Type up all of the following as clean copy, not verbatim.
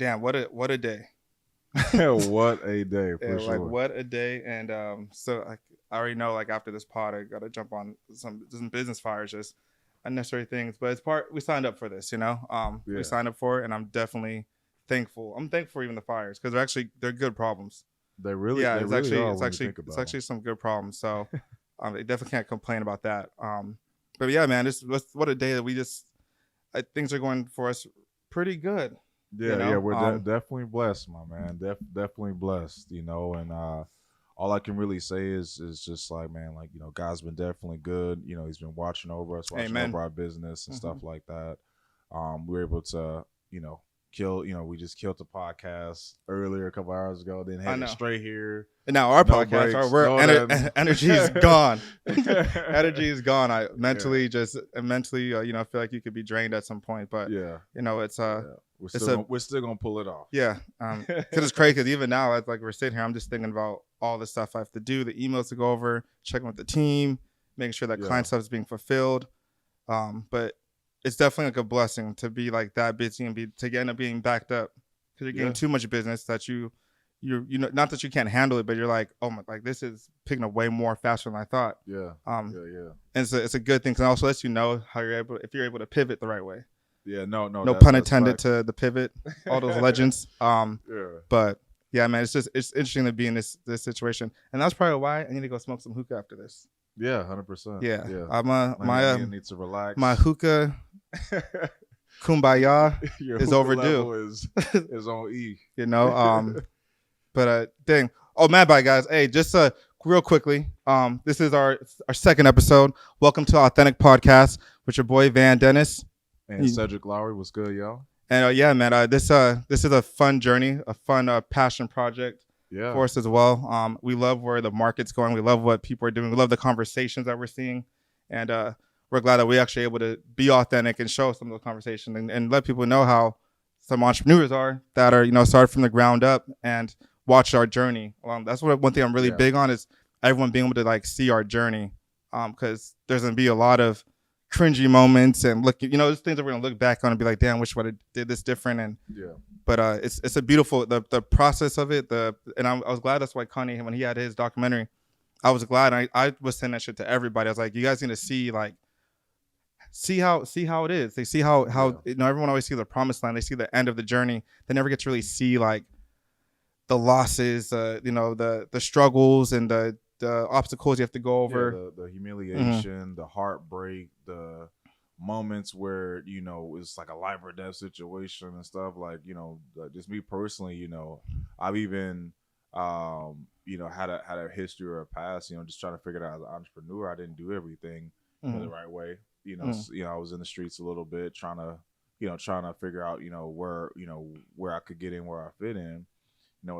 damn, what a day. What a day Yeah, for like sure. what a day. And so like I already know like after this pod I gotta jump on some business fires, just unnecessary things. But it's part we signed up for this, you know. We Yeah, signed up for it and I'm definitely thankful. I'm thankful for even the fires because they're good problems. Yeah, they it's really actually are it's when you actually think it's about them. actually some good problems. So they definitely can't complain about that. But yeah, man, this what a day that we just things are going for us pretty good, you Yeah, know. we're definitely blessed, my man. Definitely blessed, and all I can really say is just like, man, like God's been definitely good. He's been watching over us, watching Amen. over our business and Hmm. stuff like that. We were able to, kill. We just killed the podcast earlier a couple hours ago, then I headed know. straight here. And now our No podcast, breaks, no nothing. energy is gone. Energy is gone. I Yeah, mentally, I feel like you could be drained at some point, but yeah, it's yeah. We're it's still a gonna we're still gonna pull it off. yeah. Because it's crazy. Because even now, as like we're sitting here, I'm just thinking about all the stuff I have to do, the emails to go over, checking with the team, making sure that Yeah, client stuff is being fulfilled. But it's definitely like a blessing to be like that busy and be to end up being backed up because you're getting yeah, too much business that you know, not that you can't handle it, but you're like, oh my, like this is picking up way more faster than I thought. yeah, Um, yeah. and it's a good thing because it also lets you know how you're able if you're able to pivot the right way. Yeah, no, No pun that's intended facts. to the pivot, all those legends. Yeah, But yeah, man, it's interesting to be in this situation, and that's probably why I need to go smoke some hookah after this. yeah, 100%. Yeah, Yeah, I'm I need to my relax. hookah kumbaya Your is hookah overdue. level is on E. You know, but dang. Oh, man, bye guys. Hey, just real quickly, this is our second episode. Welcome to Authentic Podcast with your boy Van Dennis. And Cedric Lowry, what's good, y'all? And yeah, man, this is a fun journey, a fun passion project Yeah, for us as well. We love where the market's going. We love what people are doing. We love the conversations that we're seeing, and we're glad that we're actually able to be authentic and show some of the conversation and let people know how some entrepreneurs are that are started from the ground up and watch our journey. That's one thing I'm really yeah, big on is everyone being able to like see our journey, because there's gonna be a lot of cringy moments and there's things that we're gonna look back on and be like, damn, wish I would have did this different. And yeah, but it's a beautiful the process of it. I was glad that's why Kanye when he had his documentary, I was glad I was saying that shit to everybody. I was like, you guys need to see how it is. They see how yeah, everyone always sees the promised land. They see the end of the journey. They never get to really see like the losses, the struggles and the obstacles you have to go yeah. over. The Hmm. humiliation, the heartbreak, the moments where it's like a life or death situation and stuff. Like just me personally, I've even had a history or a past. Just trying to figure it out as an entrepreneur. I didn't do everything the Hmm. right way. Hmm. I was in the streets a little bit trying to figure out where I could get in, where I fit in.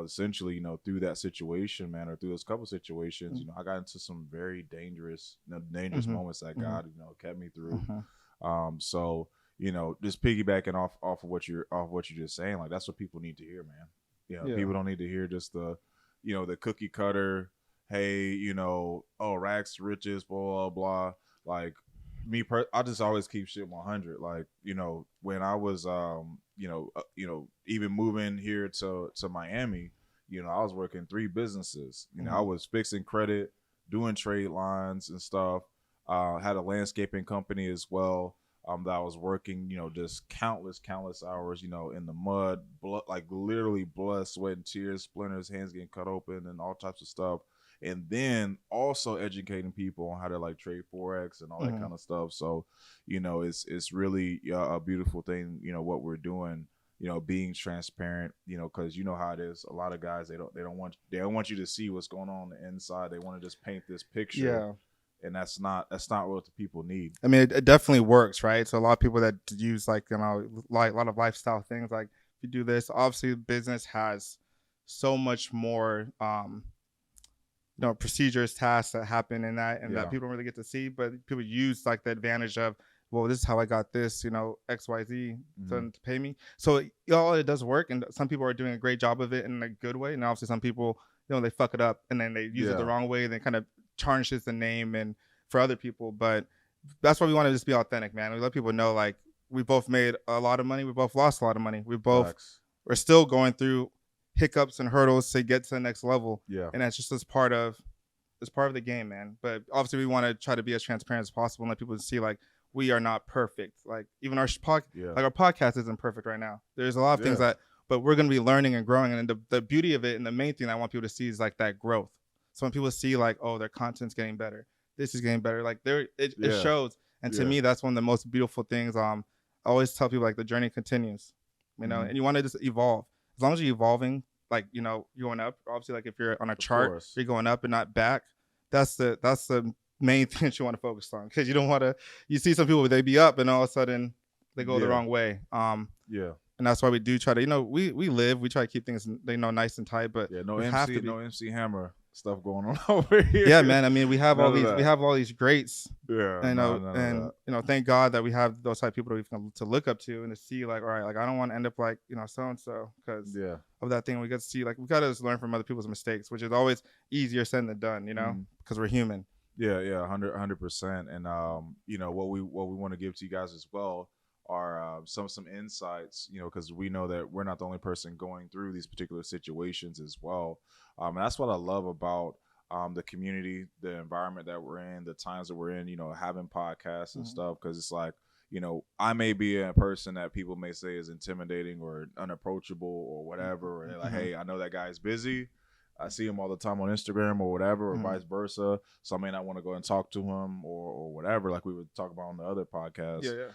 Essentially, through that situation, man, or through those couple situations, I got into some very dangerous, dangerous Hmm. moments that Hmm. God, kept me through. Hmm. So just piggybacking off of what you're just saying, like that's what people need to hear, man. Yeah. People don't need to hear just the cookie cutter, hey, oh, rags to riches, blah blah blah. Like I just always keep shit 100. Like when I was even moving here to Miami, I was working three businesses. I Hmm. was fixing credit, doing trade lines and stuff. Had a landscaping company as well. That I was working, just countless hours, in the mud, blood, like literally blood, sweat, and tears, splinters, hands getting cut open, and all types of stuff. And then also educating people on how to like trade forex and all that Hmm. kind of stuff. So, it's really a beautiful thing, what we're doing. Being transparent, because you know how it is. A lot of guys they don't want you to see what's going on the inside. They want to just paint this picture, Yeah. and that's not what the people need. I mean, it definitely works, right? So a lot of people that use like like a lot of lifestyle things, like if you do this, obviously business has so much more procedures, tasks that happen in that and that Yeah, people don't really get to see, but people use like the advantage of, well, this is how I got this, XYZ hmm, to pay me. So it does work, and some people are doing a great job of it in a good way, and obviously some people they fuck it up and then they use it the yeah, wrong way and then kind of tarnishes the name and for other people. But that's why we want to just be authentic, man. We let people know like we both made a lot of money, we both lost a lot of money, we both facts. we're still going through hiccups and hurdles to get to the next level. Yeah. And that's just as part of the game, man. But obviously we want to try to be as transparent as possible and let people see like we are not perfect. Like even our like our podcast isn't perfect right now. There's a lot of things that, but we're going to be learning and growing. And the beauty of it and the main thing I want people to see is like that growth. So when people see like, oh, their content's getting better, this is getting better, like it shows. And to me, that's one of the most beautiful things. I always tell people like the journey continues, you know, and you want to just evolve. As long as you're evolving, like, you know, you're going up. Obviously, like if you're on a chart, you're going up and not back. That's the main thing that you want to focus on, because you don't want to. You see some people, they be up and all of a sudden they go the wrong way. And that's why we do try to, you know, we try to keep things, you know, nice and tight. But no MC Hammer stuff going on over here. Yeah, man. I mean, we have all these greats. Yeah, you know, thank God that we have those type of people to look up to and to see like, all right, like I don't want to end up like, you know, so and so because of that thing. We got to see like we got to learn from other people's mistakes, which is always easier said than done, you know, because we're human. Yeah, 100%. And you know, what we want to give to you guys as well are some insights, you know, because we know that we're not the only person going through these particular situations as well. And that's what I love about the community, the environment that we're in, the times that we're in, you know, having podcasts and stuff, because it's like, you know, I may be a person that people may say is intimidating or unapproachable or whatever. Or they're like, hey, I know that guy's busy. I see him all the time on Instagram or whatever, or vice versa. So I may not want to go and talk to him or whatever, like we would talk about on the other podcast.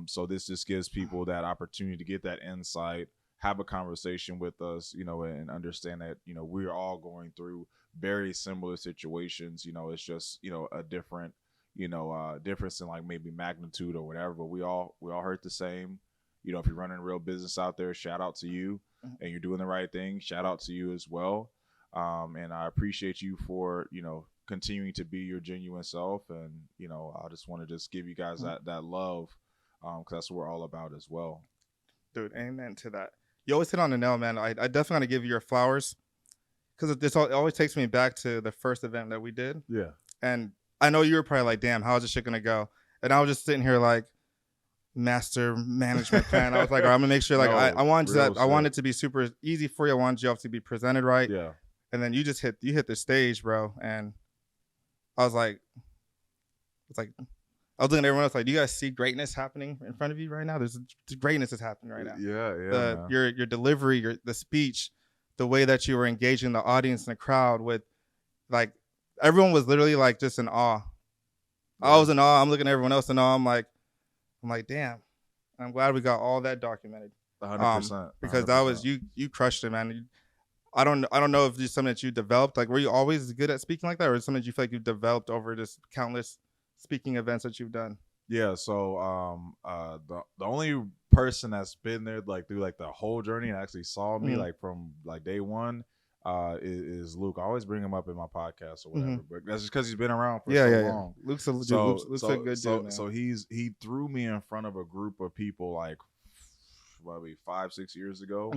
So this just gives people that opportunity to get that insight, have a conversation with us, you know, and understand that, you know, we're all going through very similar situations. You know, it's just, you know, a different, you know, difference in like maybe magnitude or whatever, but we all hurt the same. You know, if you're running a real business out there, shout out to you, and you're doing the right thing, shout out to you as well. And I appreciate you for, you know, continuing to be your genuine self. And, you know, I just want to just give you guys that love, because that's what we're all about as well. Dude, amen to that. You always hit on the nail, man. I definitely want to give you your flowers, because it always takes me back to the first event that we did. Yeah. And I know you were probably like, damn, how's this shit going to go? And I was just sitting here like, master management plan. I was like, all right, I'm going to make sure, like, I wanted it to be super easy for you. I wanted you to be presented right. Yeah. And then you hit the stage, bro. And I was like, I was looking at everyone else like, do you guys see greatness happening in front of you right now? There's greatness is happening right now. Yeah. Your delivery, the speech, the way that you were engaging the audience and the crowd with, like, everyone was literally like just in awe. Yeah. I was in awe. I'm looking at everyone else in awe. I'm like, damn. I'm glad we got all that documented. 100%. Because that was you crushed it, man. I don't know if it's something that you developed. Like, were you always good at speaking like that, or is it something that you feel like you've developed over just countless speaking events that you've done? Yeah. So the only person that's been there like through like the whole journey and actually saw me like from like day one is Luke. I always bring him up in my podcast or whatever, but that's just because he's been around for so long. Luke's a good dude, man. So he threw me in front of a group of people like maybe 5-6 years ago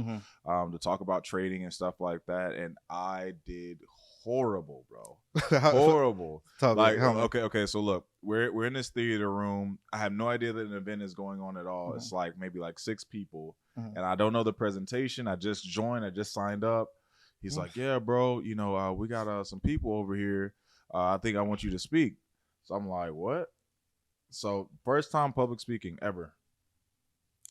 to talk about trading and stuff like that, and I did horrible, bro. Horrible. Like, okay. So look, we're in this theater room. I have no idea that an event is going on at all. It's like maybe like 6 people, and I don't know the presentation. I just joined. I just signed up. He's like, yeah, bro, you know, we got some people over here. I think I want you to speak. So I'm like, what? So first time public speaking ever.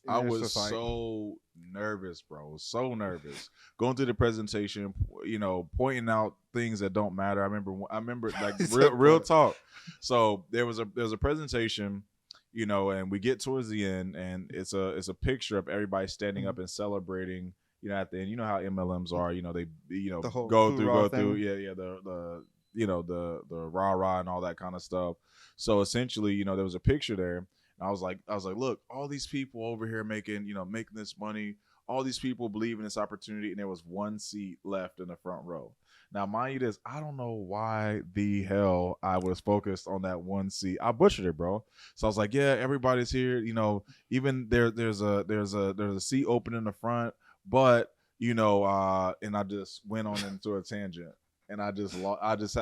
I was so nervous, bro. So nervous. Going through the presentation, you know, pointing out things that don't matter. I remember like real talk. So there was a presentation, you know, and we get towards the end, and it's a picture of everybody standing up and celebrating. You know, at the end, you know how MLMs are. You know, they go through. Yeah. The you know the rah-rah and all that kind of stuff. So essentially, you know, there was a picture there. And I was like, look, all these people over here making this money. All these people believe in this opportunity, and there was one seat left in the front row. Now, mind you this, I don't know why the hell I was focused on that one seat. I butchered it, bro. So I was like, yeah, everybody's here. You know, even there's a seat open in the front. But, you know, and I just went on into a tangent, and I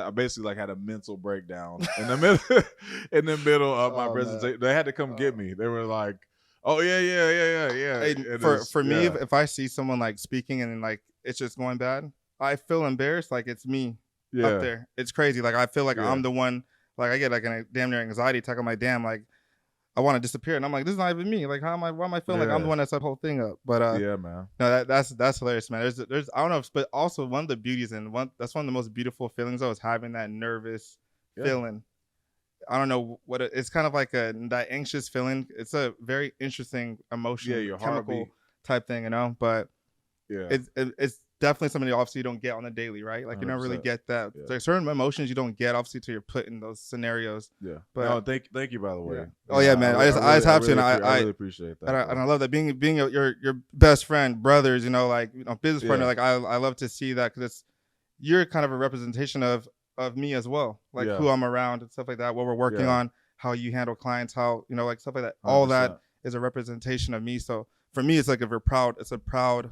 basically like had a mental breakdown in the middle of my presentation. Man. They had to come get me. They were like, Oh yeah. It is. For me, Yeah, if I see someone like speaking and like it's just going bad, I feel embarrassed. Like it's me up yeah, there. It's crazy. Like I feel like yeah, I'm the one. Like I get like a damn near anxiety attack. I'm like, damn, like I want to disappear, and I'm like, this is not even me. Like how am I? Why am I feeling like I'm the yeah, one that's that whole thing up? But yeah, man. no, that's hilarious, man. There's I don't know, but also one of the beauties and one that's one of the most beautiful feelings though is having that nervous Yeah, feeling. I don't know what it's kind of like that anxious feeling. It's a very interesting yeah. emotion, Your chemical heartbeat. type thing, you know. But Yeah, it's definitely something that obviously you don't get on the daily, right? Like you don't really 100%. get that. Yeah, There's certain emotions you don't get obviously till you're put in those scenarios. yeah. No, But thank you by the yeah. way. Oh Yeah, yeah, man. I just have to, and I really appreciate that, and I bro. love that being your best friend, brothers, you know, like business partner. Yeah, Like I love to see that because it's you're kind of a representation of me as well, like yeah, who I'm around and stuff like that. What we're working yeah. on, how you handle clients, how like stuff like that. Hundred All that percent. is a representation of me. So for me, it's like if we're proud, it's a proud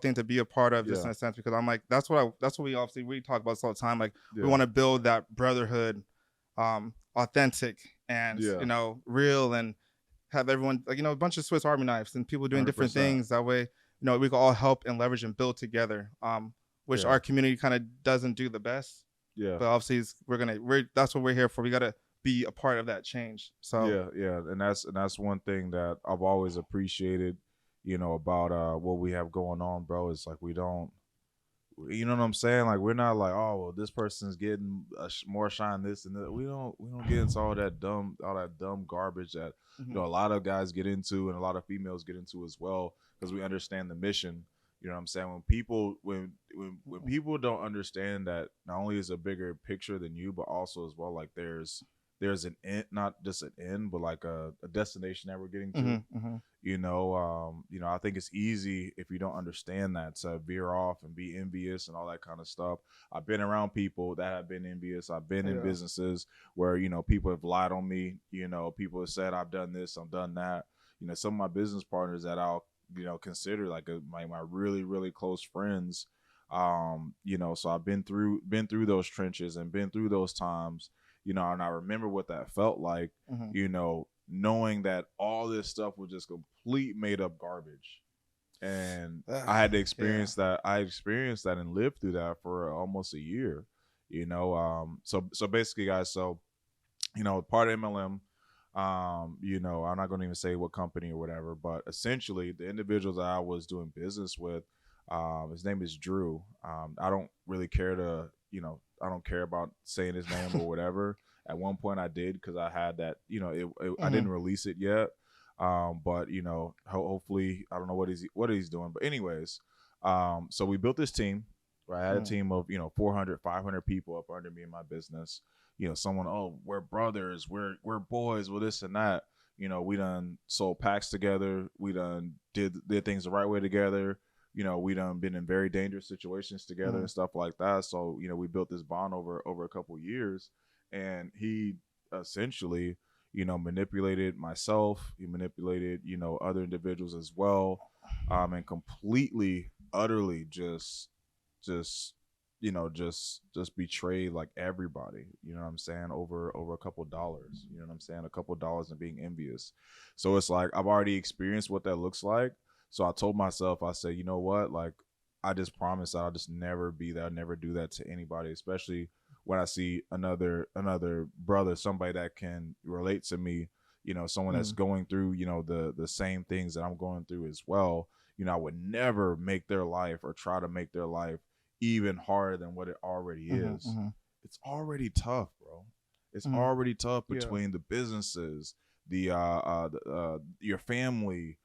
thing to be a part of, just Yeah, in a sense, because I'm like that's what we obviously we talk about this all the time. Like we yeah, want to build that brotherhood, authentic and yeah. real and have everyone like a bunch of Swiss Army knives and people doing Hundred different percent. things. That way, we can all help and leverage and build together. Which Yeah, our community kind of doesn't do the best, yeah. but obviously we're that's what we're here for. We got to be a part of that change. So Yeah, and that's one thing that I've always appreciated, about what we have going on, bro. It's like we don't, you know what I'm saying? Like we're not like, oh, well, this person's getting more shine, this and that. We don't get into all that dumb garbage that mhm, a lot of guys get into and a lot of females get into as well because we understand the mission. You know what I'm saying? When people don't understand that not only is a bigger picture than you, but also as well like there's an end, not just an end, but like a destination that we're getting to. mhm, mhm, I think it's easy if you don't understand that to veer off and be envious and all that kind of stuff. I've been around people that have been envious. I've been in yeah, businesses where people have lied on me. People have said I've done this, I've done that. Some of my business partners that I'll consider like my really really close friends. So I've been through those trenches and been through those times. And I remember what that felt like. mhm. Knowing that all this stuff was just complete made up garbage. And I Ah, had to yeah, experience that. I experienced that and lived through that for almost a year. So basically, guys, part of MLM, I'm not going to even say what company or whatever, but essentially the individuals that I was doing business with, his name is Drew. I don't really care I don't care about saying his name or whatever. At one point I did because I had that, I didn't mhm, release it yet. But hopefully I don't know what he's doing. But anyways, so we built this team. Right? I had a mhm, team of 400, 500 people up under me in my business. Someone, oh, we're brothers, we're boys, well, this and that. We done sold packs together. We done did things the right way together. We done been in very dangerous situations together mhm, and stuff like that. So, we built this bond over a couple years, and he essentially, manipulated myself. He manipulated, other individuals as well, and completely, utterly just just betrayed like everybody, what I'm saying, over a couple dollars, what I'm saying, a couple dollars and being envious. So it's like I've already experienced what that looks like. So I told myself, I said, you know what, like I just promised that I'll just never be that, I'll never do that to anybody, especially when I see another brother, somebody that can relate to me, someone that's mhm, going through, the same things that I'm going through as well. I would never make their life or try to make their life even harder than what it already mhm, is. mhm, It's already tough, bro. It's mhm. already tough Yeah, between the businesses, your family,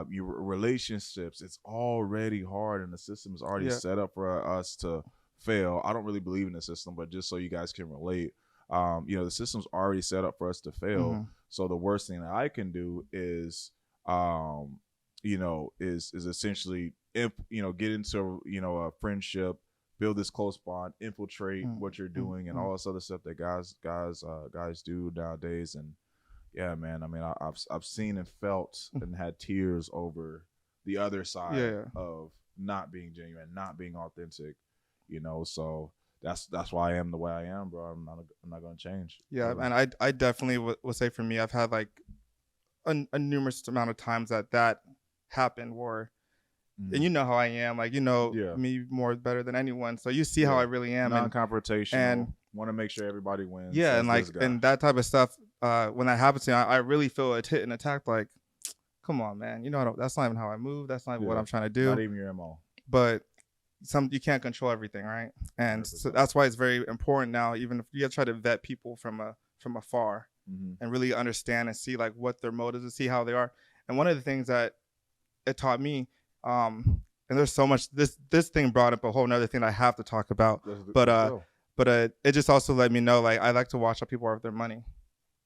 your relationships. It's already hard, and the system is already yeah, set up for us to fail. I don't really believe in the system, but just so you guys can relate, the system's already set up for us to fail. mhm, So the worst thing that I can do is, is essentially get into a friendship, build this close bond, infiltrate mhm, what you're mhm, doing, and mhm. all this other stuff that guys do nowadays. And yeah, man, I mean, I've seen and felt and had tears over the other Yeah, side yeah. of not being genuine, not being authentic. So that's why I am the way I am, bro. I'm not gonna change Yeah, ever. and I definitely would say for me, I've had like a numerous amount of times that happened where, and Mhm. you know how I am, like, you know Yeah. me more better than anyone. So you see how Yeah. I really am. And Non-confrontational. Want to make sure everybody wins. yeah, That's and like, this guy. and that type of stuff, when that happens to me, I really feel it hit and attack. Like, come on, man, you know, that's not even how I move. That's not even what Yeah. I'm trying to Not do. even your MO. But you can't control everything, right? And so 100%. that's why it's very important now, even if you gotta try to vet people from afar Hmm. and really understand and see like what their motives and see how they are. And one of the things that it taught me, and there's so much, this thing brought up a whole nother thing I have to talk about. But Let's go. it just also let me know, like, I like to watch how people are with their money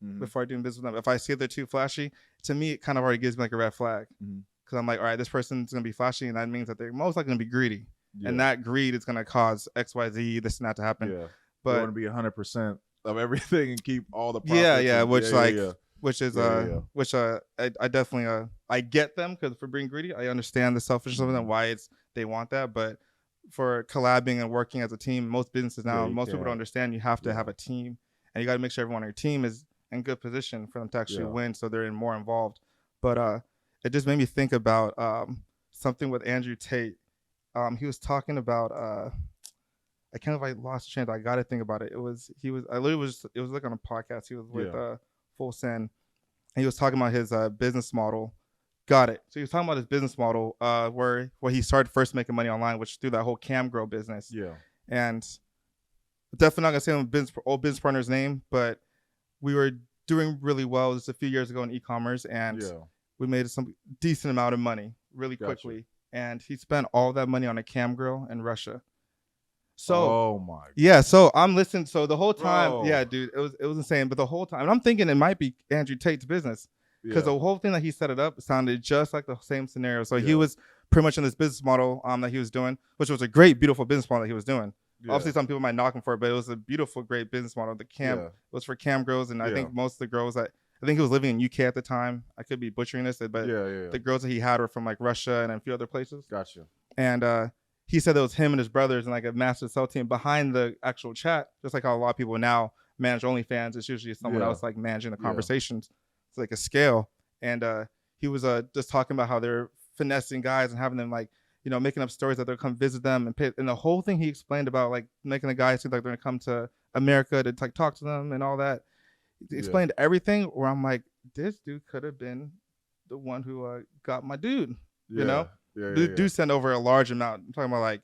Mhm. before I do business with them. If I see they're too flashy, to me it kind of already gives me like a red flag. Mhm. Because I'm like, all right, this person's gonna be flashy, and that means that they're most likely gonna be greedy. Yeah. And that greed is gonna cause XYZ, this and that to happen. Yeah. But you want to be 100% of everything and keep all the profits. yeah, and, which which is which I definitely I get them, because for being greedy, I understand the selfishness of it and why they want that. But for collabing and working as a team, most businesses now, you most people don't can't. understand you have to Yeah. have a team, and you got to make sure everyone on your team is in good position for them to actually Yeah. win, so they're more involved. But it just made me think about something with Andrew Tate. He was talking about I kind of like lost the chance. I got to think about it. It was I literally was it was like on a podcast. He was with Yeah. Full Send, and he was talking about his business model. Got it. So he was talking about his business model, where he started first making money online, which through that whole cam girl business. Yeah. And definitely not gonna say my old business partner's name, but we were doing really well just a few years ago in e-commerce, and Yeah. we made some decent amount of money really Gotcha. quickly. And he spent all that money on a cam girl in Russia. So Oh my. yeah, so I'm listening. So the whole time, Bro. yeah, dude, it was insane. But the whole time, and I'm thinking it might be Andrew Tate's business, because Yeah. the whole thing that he set it up sounded just like the same scenario. So he Yeah. was pretty much in this business model that he was doing, which was a great, beautiful business model that he was doing. Yeah. Obviously, some people might knock him for it, but it was a beautiful, great business model. The cam Yeah. was for cam girls, and I Yeah. think most of the girls that I think he was living in UK at the time. I could be butchering this, but Yeah. the girls that he had were from like Russia and a few other places. Gotcha. And he said it was him and his brothers and like a massive sell team behind the actual chat, just like how a lot of people now manage OnlyFans. It's usually someone Yeah. else like managing the Yeah. conversations. It's like a scale. And he was just talking about how they're finessing guys and having them like, making up stories that they'll come visit them and pay. And the whole thing he explained about like making the guys seem like they're gonna come to America to like talk to them and all that. He explained everything where I'm like, this dude could have been the one who got my dude. You know? Yeah. Do send over a large amount. I'm talking about like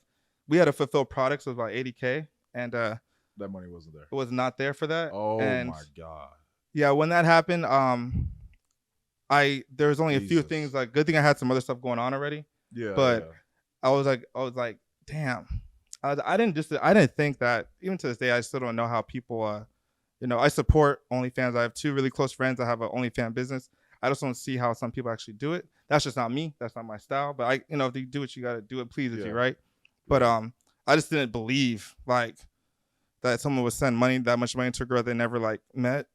we had to fulfill products of about 80K, and that money wasn't there. it was not there for that. Oh and my god. yeah, when that happened, there was only a few Jesus. things. Like, good thing I had some other stuff going on already. Yeah. But I was like, damn. I didn't think that. Even to this day, I still don't know how people. I support OnlyFans. I have two really close friends that have an OnlyFans business. I just don't see how some people actually do it. That's just not me. That's not my style. But if you do what you gotta do, it pleases you, right? But I just didn't believe like that someone would send that much money to a girl they never like met.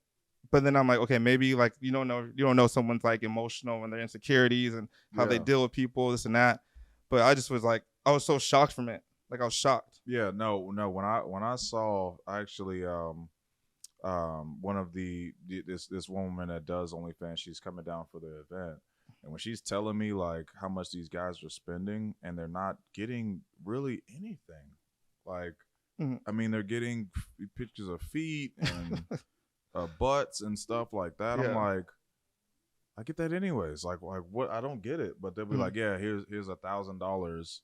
But then I'm like, okay, maybe like you don't know someone's like emotional and their insecurities and how they deal with people, this and that. But I just was like, I was so shocked from it. Like, I was shocked. Yeah, no. When I saw actually one of this woman that does OnlyFans, she's coming down for the event, and when she's telling me like how much these guys are spending and they're not getting really anything, like I mean they're getting pictures of feet and butts and stuff like that. Yeah. I'm like, I get that anyways. Like what? I don't get it. But they'll be like, yeah, here's $1,000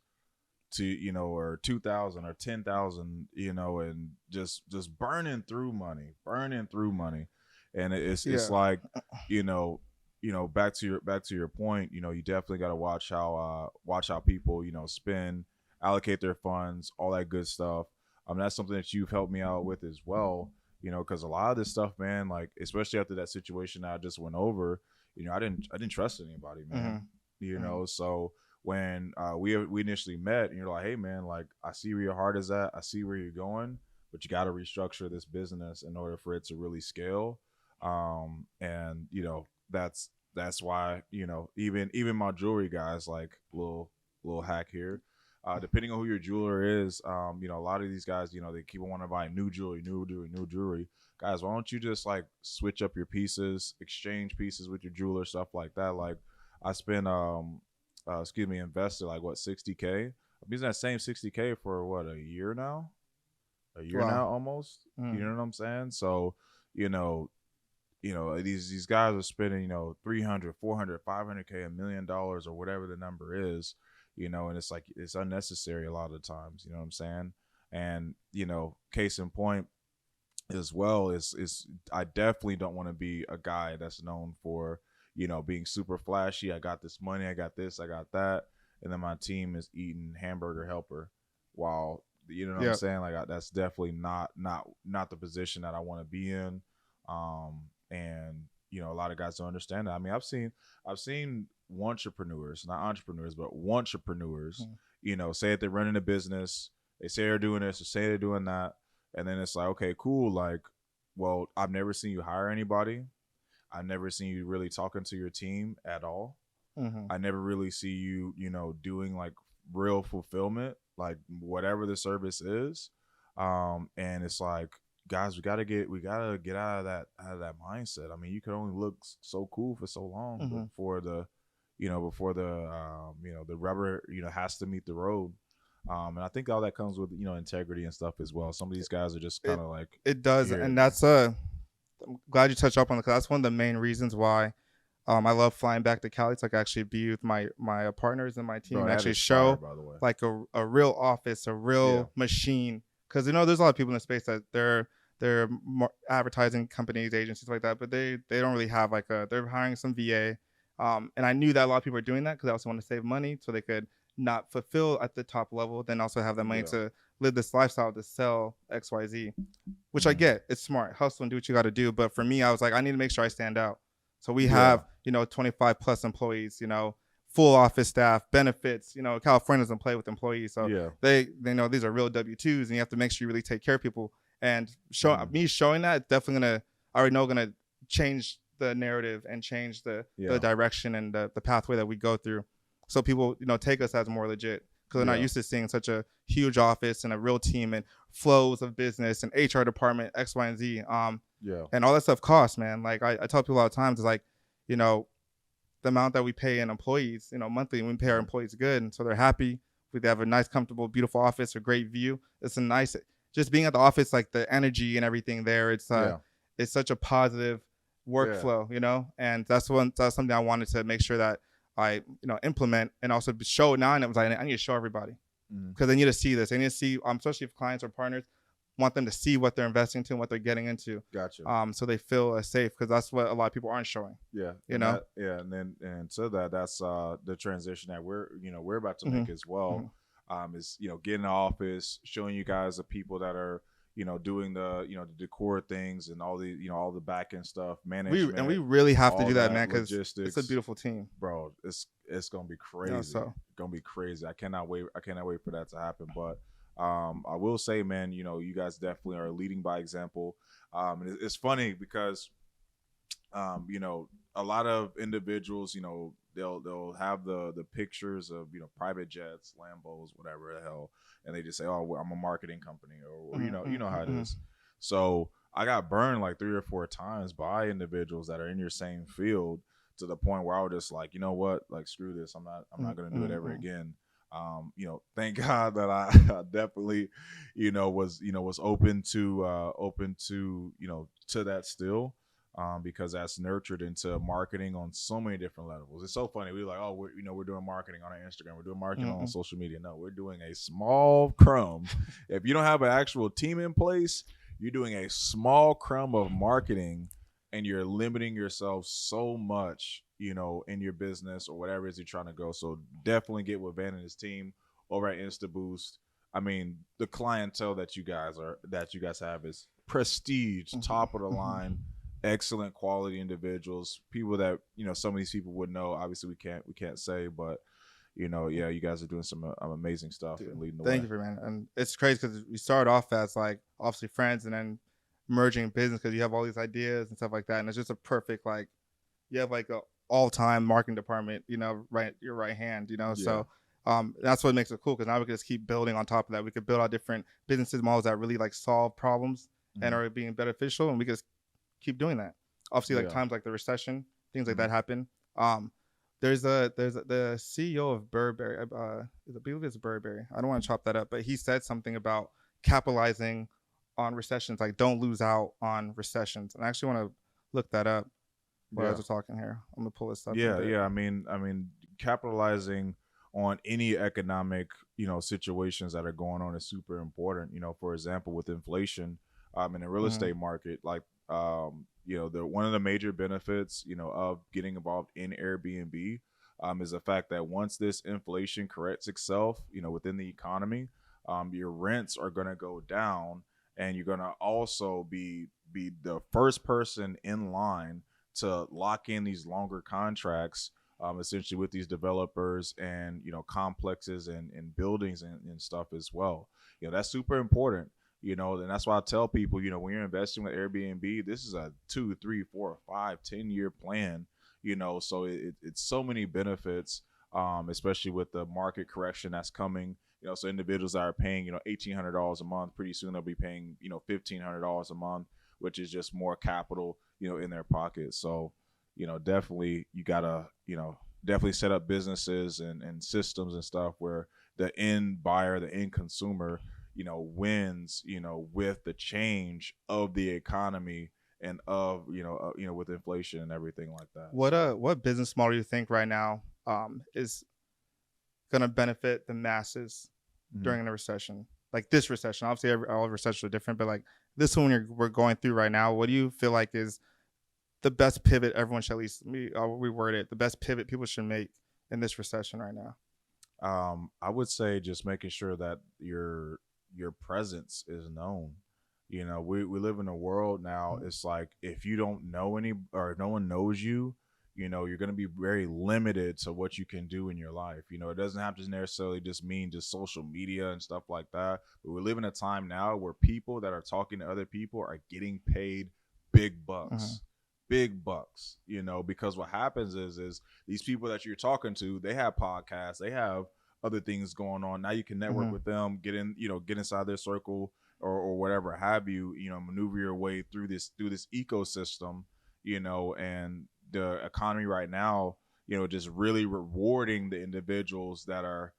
to or 2,000 or 10,000, and just burning through money, and it's like, back to your point, you definitely got to watch how people spend, allocate their funds, all that good stuff. That's something that you've helped me out with as well, because a lot of this stuff, man, like especially after that situation that I just went over, I didn't trust anybody, man. So when we initially met, and you're like, hey man, like I see where your heart is at, I see where you're going, but you got to restructure this business in order for it to really scale. And that's why even my jewelry guys, like little hack here, Depending on who your jeweler is, a lot of these guys, they keep wanting to buy new jewelry, new jewelry, new jewelry. Guys, why don't you just like switch up your pieces, exchange pieces with your jeweler, stuff like that. Like I spent, invested like what, 60K. I'm using that same 60K for what, a year Wow. now almost. You Mm. know what I'm saying? So, you know, these guys are spending 300, 400, 500K, $1 million or whatever the number is, and it's like it's unnecessary a lot of the times. You know what I'm saying? And case in point as well is I definitely don't want to be a guy that's known for being super flashy. I got this money, I got this, I got that, and then my team is eating hamburger helper while what I'm Yep. saying. Like that's definitely not the position that I want to be in. And a lot of guys don't understand that. I mean, I've seen entrepreneurs, not entrepreneurs, but entrepreneurs, say that they're running a business, they say they're doing this or say they're doing that, and then it's like, okay, cool. Like, well, I've never seen you hire anybody. I've never seen you really talking to your team at all. Mm-hmm. I never really see you, doing like real fulfillment, like whatever the service is. And it's like, guys, we gotta get out of that mindset. I mean, you can only look so cool for so long Mm-hmm. before the rubber has to meet the road. And I think all that comes with integrity and stuff as well. Some of these guys are just kind of like It does, here. and that's I'm glad you touched up on it because that's one of the main reasons why I love flying back to Cali. So I can actually be with my partners and my team Bro, and that actually is show fire, by the way. like a real office, a real Yeah. machine. Because there's a lot of people in the space that they're advertising companies, agencies like that, but they don't really have like they're hiring some VA. And I knew that a lot of people are doing that because they also want to save money so they could not fulfill at the top level, then also have the money Yeah. to live this lifestyle to sell XYZ, which I Mhm. get. It's smart. Hustle and do what you got to do. But for me, I was like, I need to make sure I stand out. So we Yeah. have, 25 plus employees, full office staff, benefits. California doesn't play with employees. So Yeah. they know these are real W-2s and you have to make sure you really take care of people. And me showing that, it's definitely gonna change the narrative and change the direction and the pathway that we go through. So people, take us as more legit because they're not used to seeing such a huge office and a real team and flows of business and HR department, X, Y, and Z. Yeah. And all that stuff costs, man. Like I tell people all the time, it's like, the amount that we pay in employees, monthly, we pay our employees good. And so they're happy. We have a nice, comfortable, beautiful office, a great view. It's a nice, just being at the office, like the energy and everything there. It's such a positive workflow, and that's something I wanted to make sure that I, implement and also show now. And it was like, I need to show everybody because they need to see this. They need to see, especially if clients or partners want them to see what they're investing into and what they're getting into. Gotcha. So they feel safe because that's what a lot of people aren't showing. Yeah. And so that's the transition that we're about to make as well. Is getting in the office, showing you guys the people that are doing the the decor things and all the all the back end stuff, management. We really have to do that, that, man, because logistics. it's a beautiful team. Bro, it's gonna be crazy. So Gonna be crazy. I cannot wait for that to happen. But I will say, man, you guys definitely are leading by example. And it's funny because a lot of individuals, they'll have the pictures of private jets, Lambos, whatever the hell, and they just say, "Oh, well, I'm a marketing company," or you know how it is. So I got burned like 3 or 4 times by individuals that are in your same field to the point where I was just like, you know what, like screw this, I'm not gonna do it ever again. Thank God that I definitely, was open to to that still. Because that's nurtured into marketing on so many different levels. It's so funny. We're like, oh, we're doing marketing on our Instagram. We're doing marketing on social media. No, we're doing a small crumb. If you don't have an actual team in place, you're doing a small crumb of marketing, and you're limiting yourself so much, in your business or whatever it is you're trying to go. So definitely get with Van and his team over at InstaBoost. I mean, the clientele that you guys have is prestige, top of the line. Excellent quality individuals, people that some of these people would know. Obviously, we can't say, but you guys are doing some amazing stuff. Dude, and leading the way. Thank you for man, and it's crazy because we started off as like obviously friends, and then merging business because you have all these ideas and stuff like that, and it's just a perfect you have like a all-time marketing department, right, your right hand, Yeah. So That's what makes it cool because now we can just keep building on top of that. We could build out different businesses models that really like solve problems and Mhm. are being beneficial, and we just keep doing that. Obviously, like Yeah. times like the recession, things like that Mhm. happen. Um, there's the CEO of Burberry. I believe it's Burberry. I don't want to chop that up, but he said something about capitalizing on recessions. Like, don't lose out on recessions. And I actually want to look that up while I Yeah. was talking here. I'm gonna pull this up in a Yeah, bit. yeah. I mean, capitalizing on any economic, situations that are going on is super important. For example, with inflation, in the real Hmm. estate market, like, the one of the major benefits, of getting involved in Airbnb, is the fact that once this inflation corrects itself, within the economy, your rents are going to go down, and you're going to also be the first person in line to lock in these longer contracts, essentially with these developers and complexes and buildings and stuff as well. That's super important. And that's why I tell people, when you're investing with Airbnb, this is a 2, 3, 4, 5, 10 year plan. So it's so many benefits, especially with the market correction that's coming. So individuals that are paying $1,800 a month, pretty soon they'll be paying $1,500 a month, which is just more capital in their pocket. So definitely you gotta definitely set up businesses and systems and stuff where the end buyer, the end consumer, wins with the change of the economy and of with inflation and everything like that. So What business model do you think right now is gonna benefit the masses mhm. during the recession? Like this recession, obviously all recessions are different, but like this one we're going through right now, what do you feel like is the best pivot everyone should at least I'll reword it, the best pivot people should make in this recession right now? I would say just making sure that your presence is known. We live in a world now. Mhm. It's like if you don't know any or no one knows you, you're going to be very limited to what you can do in your life. It doesn't have to necessarily just mean just social media and stuff like that. But we live in a time now where people that are talking to other people are getting paid big Mhm. bucks. Big bucks, because what happens is these people that you're talking to, they have podcasts, they have other things going on. Now you can network Mhm. with them, get inside their circle or whatever have you, maneuver your way through this ecosystem, and the economy right now, just really rewarding the individuals that are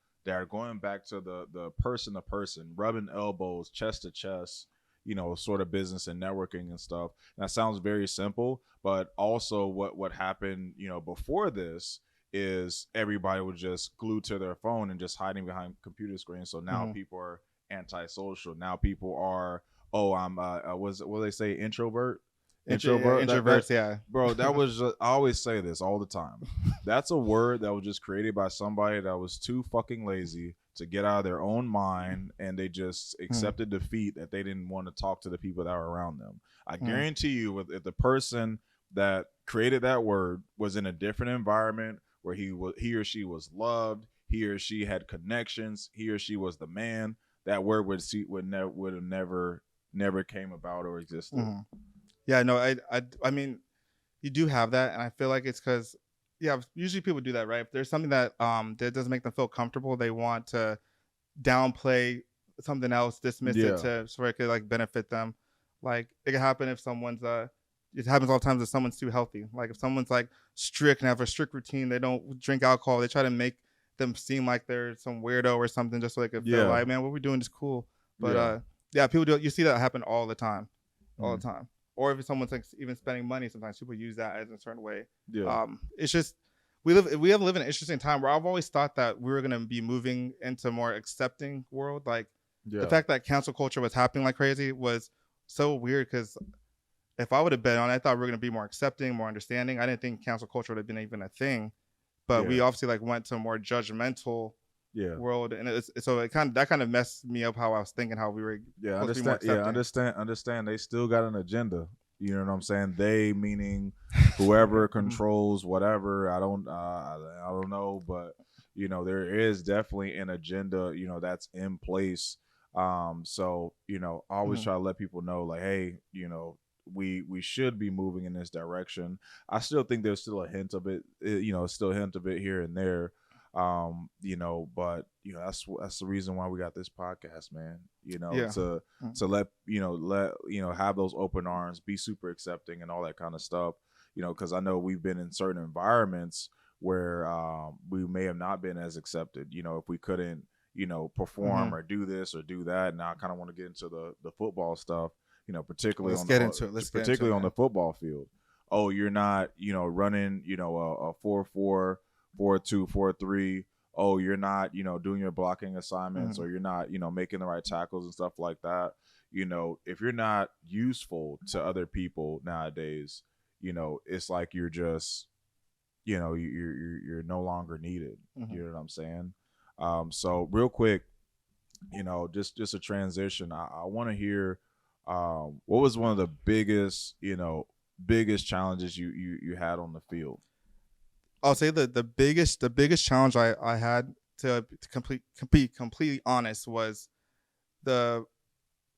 going back to the person to person, rubbing elbows, chest to chest, sort of business and networking and stuff. And that sounds very simple, but also what happened, before this is everybody was just glued to their phone and just hiding behind computer screens. So now Mhm. people are antisocial. Now people are, oh, I'm what do they say, introvert? Yeah, Introvert. That introverts, yeah. bro, that was just, I always say this all the time. That's a word that was just created by somebody that was too fucking lazy to get out of their own mind, and they just Mhm. accepted defeat that they didn't want to talk to the people that were around them. I Mhm. guarantee you, if the person that created that word was in a different environment where he or she was loved, he or she had connections, he or she was the man, that word would have never came about or existed. Mhm. Yeah, no, I mean, you do have that, and I feel like it's because, yeah, usually people do that, right? If there's something that doesn't make them feel comfortable, they want to downplay something else, dismiss it Yeah. to so it could like benefit them. Like it can happen if someone's it happens all the times if someone's too healthy. Like if someone's like strict and have a strict routine, they don't drink alcohol, they try to make them seem like they're some weirdo or something just so they could feel Yeah. like, man, what we're doing is cool. But Yeah. yeah, people do, you see that happen all the time. All the Mhm. time. Or if someone's like even spending money, sometimes people use that as a certain way. Yeah. It's just we have lived in an interesting time where I've always thought that we were gonna be moving into a more accepting world. Like the Yeah. fact that cancel culture was happening like crazy was so weird because if I would have bet on it, I thought we were gonna be more accepting, more understanding. I didn't think cancel culture would have been even a thing. But Yeah. we obviously like went to a more judgmental Yeah. world, and so it kind of messed me up how I was thinking how we were Yeah, supposed to be more understand. Yeah, accepting. understand. They still got an agenda. You know what I'm saying? They meaning whoever Mhm. controls whatever. I don't know, but there is definitely an agenda. That's in place. So I always Mhm. try to let people know, like, hey, we should be moving in this direction. I still think there's still a hint of it. Still a hint of it here and there. But that's the reason why we got this podcast, man. Yeah. To let have those open arms, be super accepting, and all that kind of stuff. Because I know we've been in certain environments where we may have not been as accepted. If we couldn't perform or do this or do that. Now I kind of want to get into the football stuff. Particularly Let's get into it. particularly on the football field. Oh, you're not running a 4-4, 4-2, 4-3. Oh, you're not doing your blocking assignments, or you're not making the right tackles and stuff like that. If you're not useful to other people nowadays, it's like you're just you're no longer needed. You know what I'm saying? So real quick, just a transition. I want to hear what was one of the biggest challenges you had on the field. I'll say the biggest challenge I had to be completely honest was the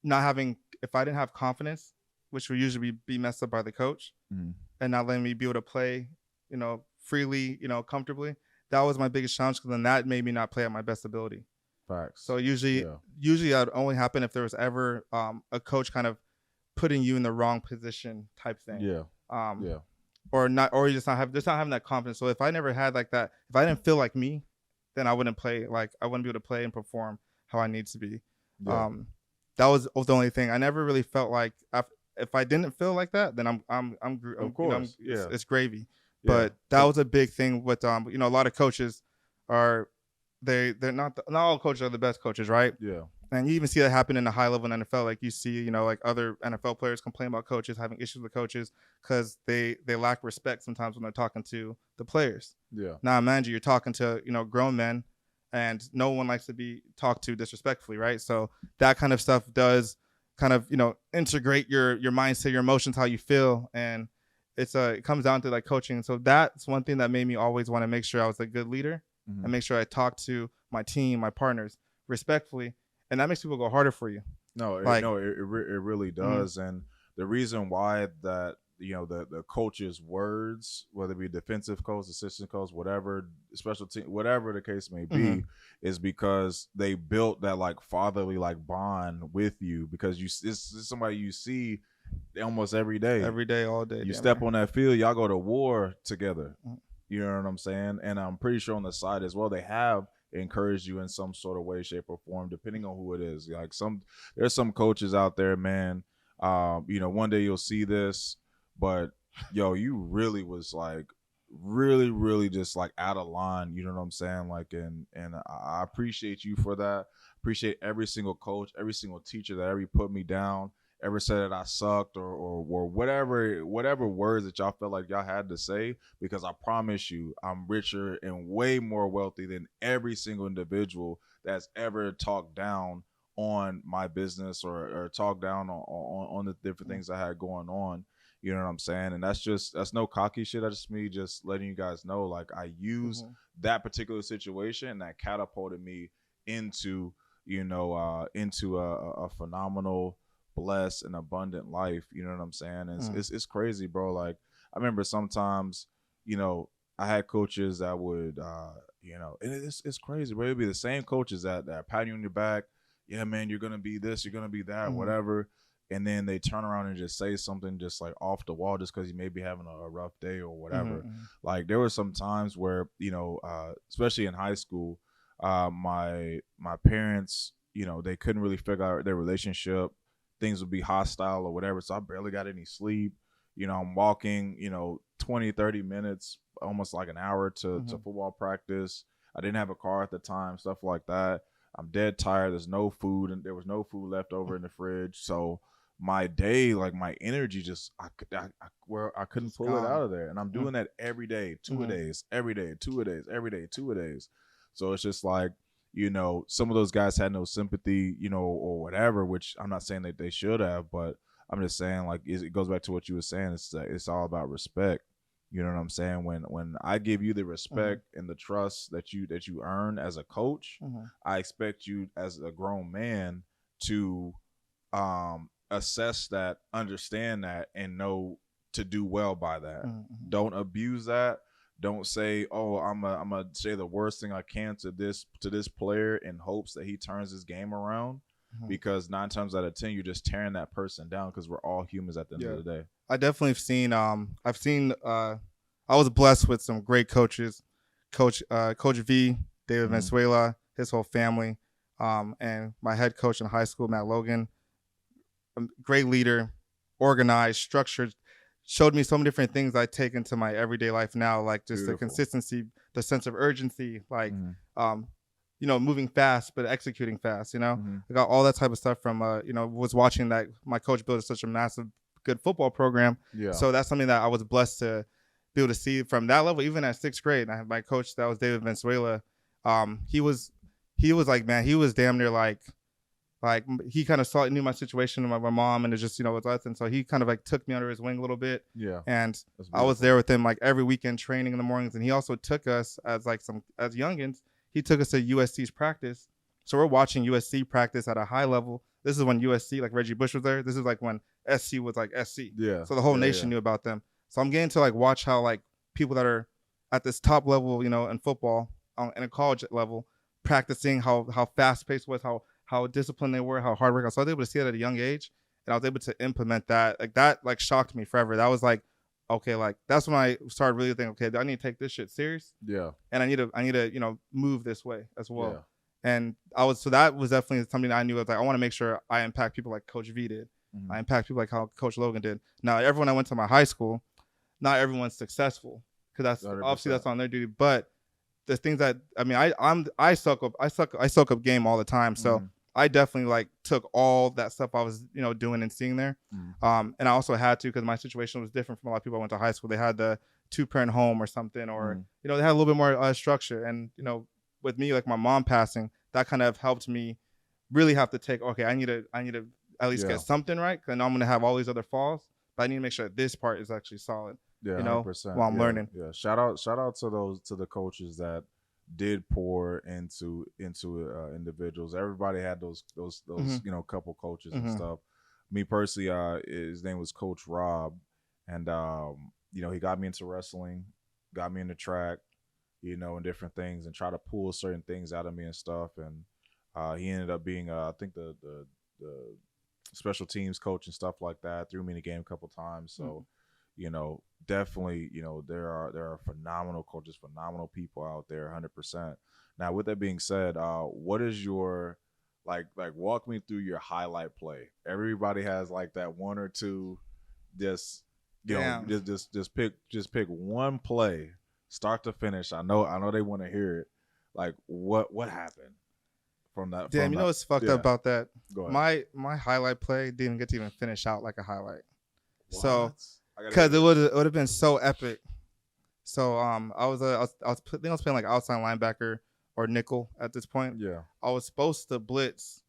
not having, if I didn't have confidence, which would usually be messed up by the coach, and not letting me be able to play, freely, comfortably. That was my biggest challenge, because then that made me not play at my best ability. Facts. So usually that would only happen if there was ever a coach kind of putting you in the wrong position type thing. Yeah. Or you just not having that confidence. So if I never had like that, if I didn't feel like me, then I wouldn't play. Like, I wouldn't be able to play and perform how I need to be. Yeah. That was the only thing. I never really felt like, if I didn't feel like that, then I'm of course. It's gravy. Yeah. But that was a big thing with a lot of coaches are they're not all coaches are the best coaches, right? Yeah. And you even see that happen in the high level in the NFL. Like, you see, like other NFL players complain about coaches, having issues with coaches because they lack respect sometimes when they're talking to the players. Yeah. Now imagine you're talking to grown men, and no one likes to be talked to disrespectfully, right? So that kind of stuff does kind of integrate your mindset, your emotions, how you feel, and it comes down to like coaching. So that's one thing that made me always want to make sure I was a good leader and make sure I talked to my team, my partners respectfully. And that makes people go harder for you. No, it really does. And the reason why that, the coach's words, whether it be defensive coach, assistant coach, whatever, special team, whatever the case may be, is because they built that like fatherly like bond with you, because this is somebody you see almost every day, all day. You step on that field, y'all go to war together. You know what I'm saying? And I'm pretty sure on the side as well, they have encouraged you in some sort of way, shape, or form, depending on who it is. Like there's some coaches out there, man. One day you'll see this, but you really was like really, really just like out of line. You know what I'm saying? Like, and I appreciate you for that. Appreciate every single coach, every single teacher that ever put me down, ever said that I sucked or whatever words that y'all felt like y'all had to say, because I promise you, I'm richer and way more wealthy than every single individual that's ever talked down on my business or talked down on the different things I had going on. You know what I'm saying? And that's no cocky shit. That's just me just letting you guys know, like, I use that particular situation that catapulted me into a phenomenal, blessed, and abundant life. You know what I'm saying? And it's crazy, bro. Like, I remember sometimes, I had coaches that would, and it's crazy, bro. It'd be the same coaches that pat you on your back. Yeah, man, you're going to be this, you're going to be that, whatever. And then they turn around and just say something just like off the wall just because you may be having a rough day or whatever. Like, there were some times where, especially in high school, my parents, they couldn't really figure out their relationship. Things would be hostile or whatever. So I barely got any sleep. I'm walking, 20, 30 minutes, almost like an hour to football practice. I didn't have a car at the time, stuff like that. I'm dead tired. There's no food, and there was no food left over in the fridge. So my day, like my energy, just I couldn't pull it out of there. And I'm doing that every day, two-a-days, every day, two-a-days, every day, two-a-days. So it's just like, some of those guys had no sympathy, or whatever, which I'm not saying that they should have, but I'm just saying, like, it goes back to what you were saying. It's all about respect. You know what I'm saying? When I give you the respect and the trust that you earn as a coach, I expect you as a grown man to assess that, understand that, and know to do well by that. Don't abuse that. Don't say, "Oh, I'm gonna say the worst thing I can to this player in hopes that he turns his game around." Mhm. Because 9 times out of 10, you're just tearing that person down because we're all humans at the end Yeah. of the day. I definitely have seen I was blessed with some great coaches. Coach V, David Mhm. Venezuela, his whole family, and my head coach in high school, Matt Logan, great leader, organized, structured, showed me so many different things I take into my everyday life now, like just the Beautiful. consistency, the sense of urgency, like Mhm. um, moving fast but executing fast. Mhm. I got all that type of stuff from was watching that my coach built such a massive good football program. Yeah. So that's something that I was blessed to be able to see from that level, even at sixth grade. And I had my coach that was David Venezuela. He was like, man, he was damn near like he kind of knew my situation with my mom, and it's just with us, and so he kind of like took me under his wing a little bit, Yeah. and That's I was beautiful. there with him like every weekend training in the mornings, and he also took us as youngins. He took us to USC's practice, so we're watching USC practice at a high level. This is when USC, like Reggie Bush was there. This is like when SC was like SC, Yeah. so the whole Yeah. nation knew about them. So I'm getting to like watch how like people that are at this top level, in football, in a college level, practicing how fast paced was, how disciplined they were, how hard work. So I was able to see it at a young age, and I was able to implement that. Like that, like shocked me forever. That was like, okay, like that's when I started really thinking, okay, I need to take this shit serious, Yeah. and I need to move this way as well. Yeah. And that was definitely something I knew. I was like, I want to make sure I impact people like Coach V did. Mhm. I impact people like how Coach Logan did. Now, everyone I went to my high school, not everyone's successful because that's 100%. obviously that's on their duty. But the things that I soak up game all the time. So Mhm. I definitely like took all that stuff I was doing and seeing there. Mhm. And I also had to because my situation was different from a lot of people I went to high school. They had the 2-parent home or something, or Mhm. they had a little bit more structure. And with me, like my mom passing, that kind of helped me really have to take. Okay, I need to at least Yeah. get something right because I know I'm gonna have all these other falls, but I need to make sure this part is actually solid. Yeah, You know, 100%. while I'm Yeah, learning. yeah. Shout out to the coaches that did pour into individuals. Everybody had those Hmm. couple coaches and Hmm. stuff. Me personally, his name was Coach Rob, and he got me into wrestling, got me into track, and different things, and try to pull certain things out of me and stuff. And he ended up being, I think the special teams coach and stuff like that. Threw me in the game a couple times, so definitely, there are phenomenal coaches, phenomenal people out there, 100%. Now, with that being said, what is your walk me through your highlight play? Everybody has like that one or two, just Damn. just pick one play, start to finish. I know they want to hear it. Like what happened from that? Damn, From you know that? what's fucked up Yeah, about that? go ahead. My highlight play didn't even get to even finish out like a highlight. So, What? I gotta hear cause it this. would have been so epic. So I think I was playing like outside linebacker or nickel at this point. Yeah, I was supposed to blitz,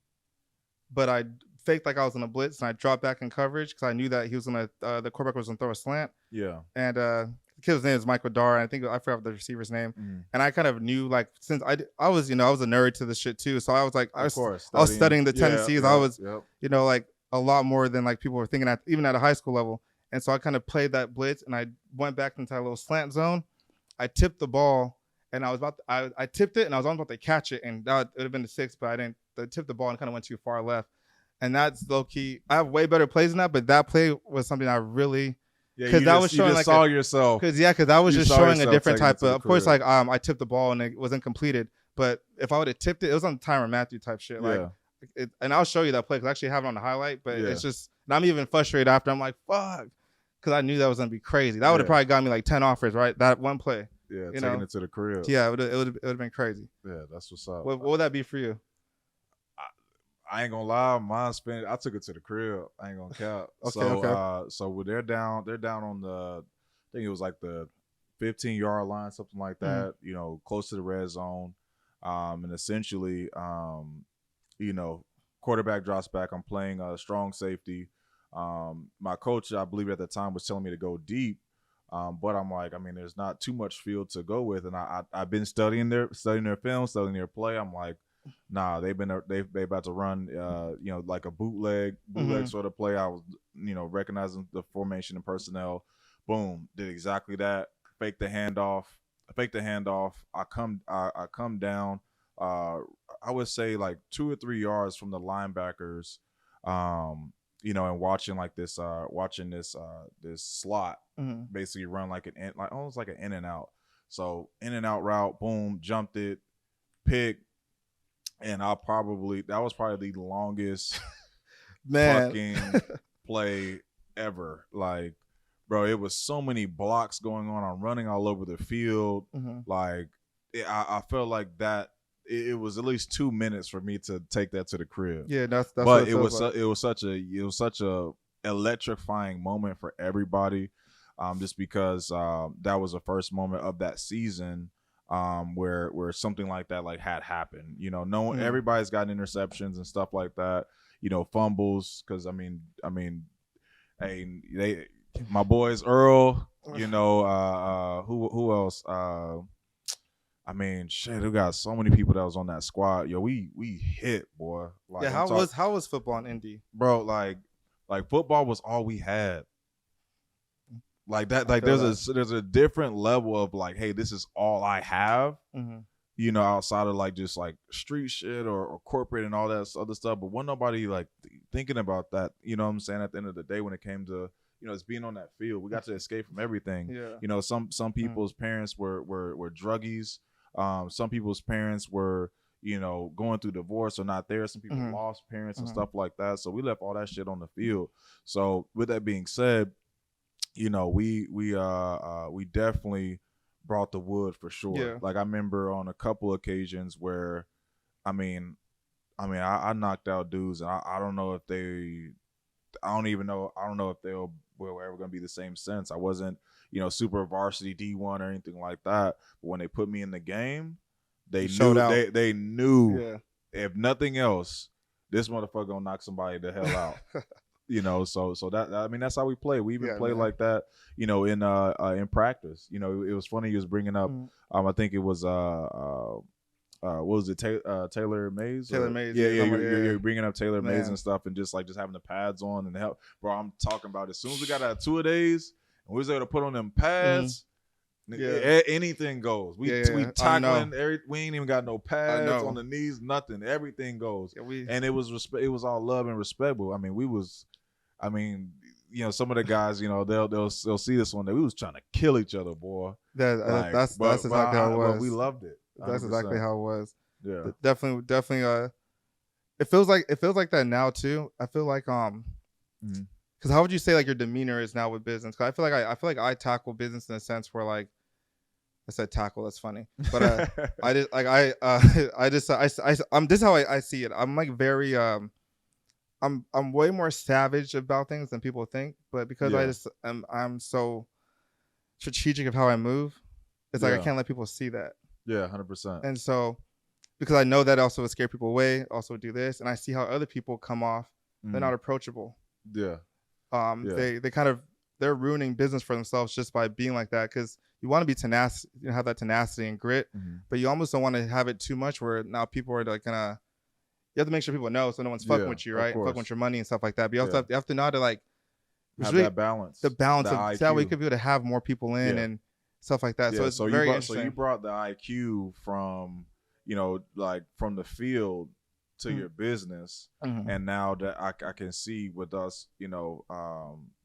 but I faked like I was in a blitz and I dropped back in coverage because I knew that he was gonna the quarterback was gonna throw a slant, yeah. and the kid's name is Michael Dar. I think I forgot the receiver's name, Mm. and I kind of knew like since I was I was a nerd to this shit too, so I was like Of course, I was studying the Yeah, tendencies. I yeah, was yep. like a lot more than like people were thinking at even at a high school level, and so I kind of played that blitz and I went back into a little slant zone. I tipped the ball and I tipped it and I was almost about to catch it and that would have been the 6, but I didn't. I tipped the ball and kind of went too far left, and that's low key. I have way better plays than that, but that play was something I really Yeah, because that was you showing just like saw yourself. because that was You just saw showing a yourself different taking it type to the of course crib. like I tipped the ball and it wasn't completed, but if I would have tipped it, it was on Tyrann Mathieu type shit like. Yeah, And I'll show you that play because I actually have it on the highlight, but Yeah. it's just and I'm even frustrated after. I'm like, fuck, because I knew that was gonna be crazy. That would have Yeah. probably got me like 10 offers, right? That one play. yeah, You taking know? it to the crib. Yeah, it would have been crazy. Yeah, that's what's up. What would that be for you? I ain't gonna lie, mine spent. I took it to the crib. I ain't gonna count. Okay. So when they're down on the, I think it was like the 15-yard line, something like that. Close to the red zone, and essentially, quarterback drops back. I'm playing a strong safety. My coach, I believe at the time, was telling me to go deep. But I'm like, I mean, there's not too much field to go with, and I've been studying their film, studying their play. I'm like, nah, they about to run, like a bootleg sort of play. I was, recognizing the formation and personnel. Boom, did exactly that. Fake the handoff, fake the handoff. I come down. I would say like 2 or 3 yards from the linebackers. And watching like this, this slot Mhm. basically run like almost like an in and out. So in and out route, boom, jumped it, pick, and that was probably the longest Man. fucking play ever. Like, bro, it was so many blocks going on. I'm running all over the field. Mhm. Like, I felt like that. It was at least 2 minutes for me to take that to the crib. Yeah, that's But what it was like. it was such a electrifying moment for everybody, just because that was the first moment of that season, where something like that like had happened. Everybody's gotten interceptions and stuff like that. Fumbles, because I mean, hey, my boys Earl. Who else? Shit, we got so many people that was on that squad. Yo, we hit, boy. Like, Yeah, how was football in Indy? bro? Like football was all we had. Like that. Like feel there's a different level of like, hey, this is all I have. Mhm. Outside of like just like street shit or corporate and all that other stuff. But wasn't nobody like thinking about that. You know what I'm saying? At the end of the day, when it came to it's being on that field, we got to escape from everything. Yeah. Some people's parents were druggies. Some people's parents were going through divorce or not there. Some people Mhm. lost parents and Mhm. stuff like that. So we left all that shit on the field. So with that being said, we definitely brought the wood for sure. Yeah. Like I remember on a couple occasions where, I knocked out dudes, and I don't know if they, I don't know if were ever gonna be the same since. I wasn't, super varsity D1 or anything like that. But when they put me in the game, they Showed knew out. they knew Yeah. if nothing else, this motherfucker gonna knock somebody the hell out. So that's how we play. We even play man. like that, in practice. It was funny you was bringing up. Mhm. I think it was what was it, Taylor Mays? Taylor Mays, Yeah, yeah, you're bringing up Taylor Mays Man. and stuff, and just having the pads on and help, bro. I'm talking about as soon as we got out 2 days and we was able to put on them pads. Yeah. Anything goes. We I tackling. We ain't even got no pads know. on the knees. Nothing. Everything goes. Yeah, And it was respect. It was all love and respect. But some of the guys, they'll see this one day. We was trying to kill each other, boy. That's exactly how it was. But we loved it. 100%. That's exactly how it was. Yeah. Definitely. It feels like that now too. I feel like Mhm. because how would you say like your demeanor is now with business? Because I feel like I tackle business in a sense where like I said tackle. That's funny, but I just like I'm this is how I see it. I'm like very I'm way more savage about things than people think, but because I'm so strategic of how I move, it's like I can't let people see that. Yeah, 100%. And so because I know that also would scare people away, also do this, and I see how other people come off, they're not approachable. Yeah. They're ruining business for themselves just by being like that, because you want to be tenacious, have that tenacity and grit, but you almost don't want to have it too much where now people are like gonna. You have to make sure people know so no one's fucking with you, right? Fucking with your money and stuff like that. But you also have to know how to like have that balance. The balance of that way you could be able to have more people in and stuff like that. So it's very interesting. So you brought the IQ from from the field to your business, and now that I can see with us,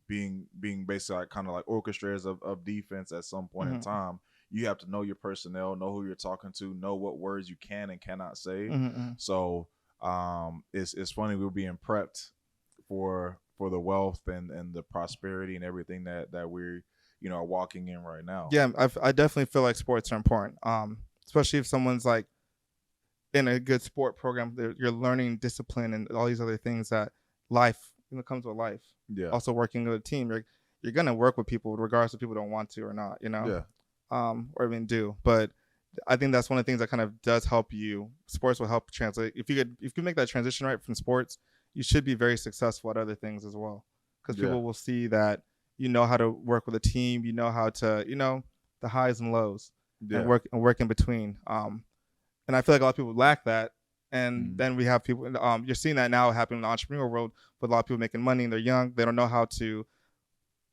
being basically like kind of like orchestrators of defense at some point in time. You have to know your personnel, know who you're talking to, know what words you can and cannot say. So it's funny, we're being prepped for the wealth and the prosperity and everything that we're are walking in right now. Yeah, I definitely feel like sports are important, especially if someone's like in a good sport program. You're learning discipline and all these other things that life comes with life. Yeah. Also working with a team, you're gonna work with people regardless if people don't want to or not. Yeah. Or even do, but I think that's one of the things that kind of does help you. Sports will help translate. If you make that transition right from sports, you should be very successful at other things as well, because people will see that you know how to work with a team, you know how to, the highs and lows, and work in between. And I feel like a lot of people lack that. And then we have people. You're seeing that now happening in the entrepreneurial world with a lot of people making money and they're young. They don't know how to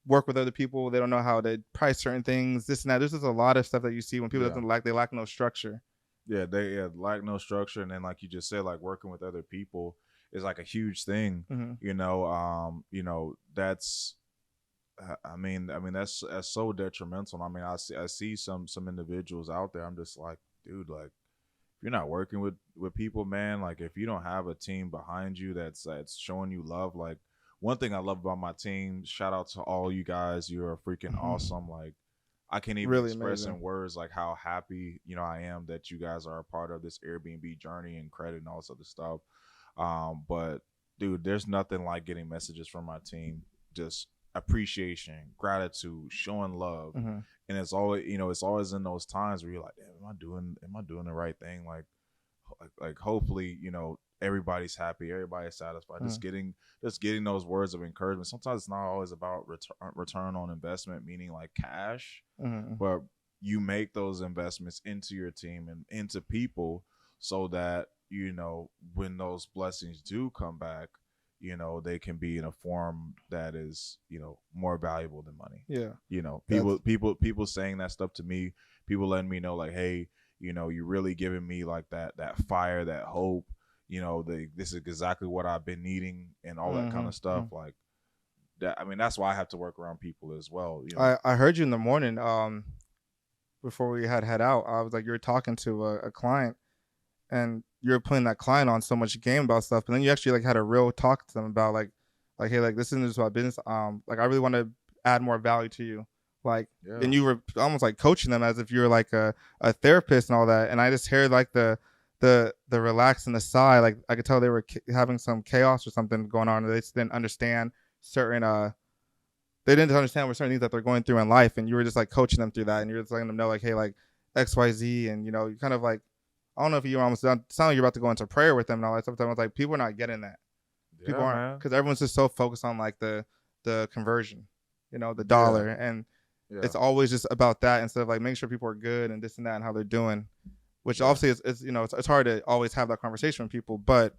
work with other people. They don't know how to price certain things, this and that. There's just a lot of stuff that you see when people Yeah. they lack no structure. Yeah, they lack no structure, and then like you just said, like working with other people is like a huge thing. Mm-hmm. That's I mean that's so detrimental. I mean, I see some individuals out there. I'm just like, dude, like if you're not working with people, man, like if you don't have a team behind you that's showing you love, like one thing I love about my team, shout out to all you guys, you're freaking awesome. Like I can't even Really express amazing. in words like how happy I am that you guys are a part of this Airbnb journey and credit and all this other stuff. But dude, there's nothing like getting messages from my team, just appreciation, gratitude, showing love, Mm-hmm. and it's always in those times where you're like, damn, am I doing the right thing? Like hopefully everybody's happy, everybody's satisfied. Mm-hmm. Just getting those words of encouragement. Sometimes it's not always about return on investment, meaning like cash, Mm-hmm. but you make those investments into your team and into people so that when those blessings do come back, they can be in a form that is more valuable than money. Yeah. People saying that stuff to me, people letting me know like, hey, you're really giving me like that fire, that hope, this is exactly what I've been needing and all that kind of stuff. Like that. I mean, that's why I have to work around people as well. I heard you in the morning before we head out. I was like, you were talking to a client and you're putting that client on so much game about stuff, but then you actually like had a real talk to them about like hey, like this isn't just about business. Like I really want to add more value to you. Like, and you were almost like coaching them as if you were like a therapist and all that. And I just heard like the relax and the sigh. Like I could tell they were having some chaos or something going on. They just didn't understand certain they didn't understand what certain things that they're going through in life, and you were just like coaching them through that, and you were just letting them know like, hey, like XYZ, and you kind of like, I don't know if you almost sound like you're about to go into prayer with them and all that stuff. I was like, people are not getting that. People aren't, because everyone's just so focused on like the conversion, the dollar, and it's always just about that instead of like making sure people are good and this and that and how they're doing, which obviously it's hard to always have that conversation with people, but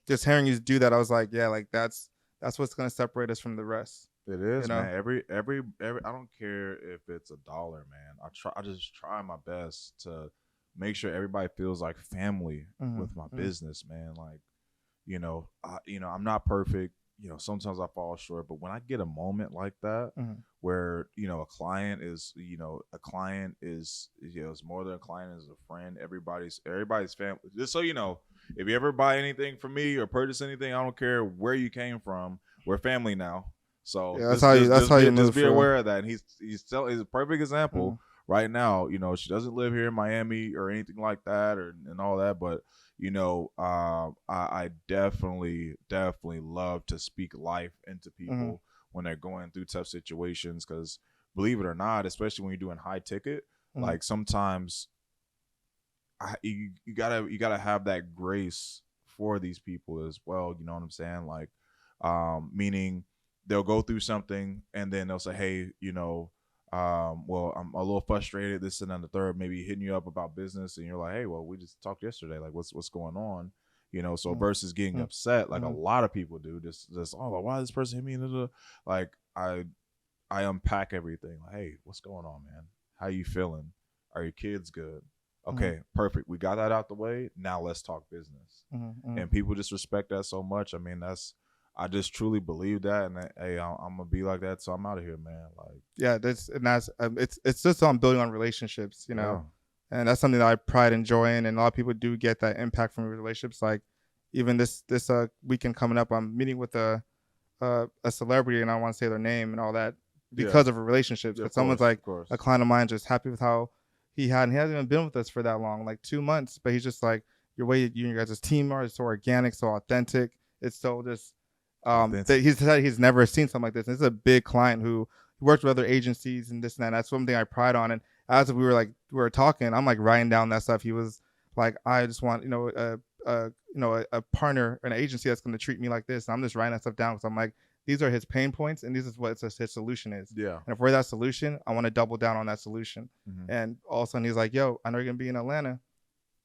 just hearing you do that, I was like, yeah, like that's what's going to separate us from the rest. It is, man. Every I don't care if it's $1, man. I just try my best to make sure everybody feels like family with my business, man. Like, I'm not perfect. Sometimes I fall short, but when I get a moment like that where, a client is it's more than a client, is a friend. Everybody's family. Just so you know, if you ever buy anything from me or purchase anything, I don't care where you came from. We're family now. So that's how you just be aware of that. And he's a perfect example right now. She doesn't live here in Miami or anything like that, and all that. But I definitely love to speak life into people when they're going through tough situations. Because believe it or not, especially when you're doing high ticket, like sometimes you gotta have that grace for these people as well. You know what I'm saying? Like, meaning they'll go through something and then they'll say, hey, well, I'm a little frustrated, this and then the third, maybe hitting you up about business, and you're like, hey, well, we just talked yesterday, like what's going on, so versus getting upset like a lot of people do, just oh, why this person hit me, like I unpack everything, like, hey, what's going on, man? How you feeling? Are your kids good? Okay, perfect, we got that out the way, now let's talk business. And people just respect that so much. I mean, I just truly believe that, and hey, I'm gonna be like that, so I'm out of here, man. Like, yeah, it's just on building on relationships, and that's something that I pride and joy in, and a lot of people do get that impact from relationships. Like, even this weekend coming up, I'm meeting with a celebrity, and I want to say their name and all that because of relationships. Because someone's like a client of mine, just happy with how he hasn't even been with us for that long, like 2 months, but he's just like, your way you and your guys' team are so organic, so authentic. It's so just. He said he's never seen something like this. And this is a big client who worked with other agencies and this and that. And that's something I pride on. And as we were talking, I'm like writing down that stuff. He was like, I just want a partner, an agency that's going to treat me like this. And I'm just writing that stuff down because I'm like, these are his pain points and this is what his solution is. Yeah. And if we're that solution, I want to double down on that solution. And all of a sudden he's like, yo, I know you're gonna be in Atlanta.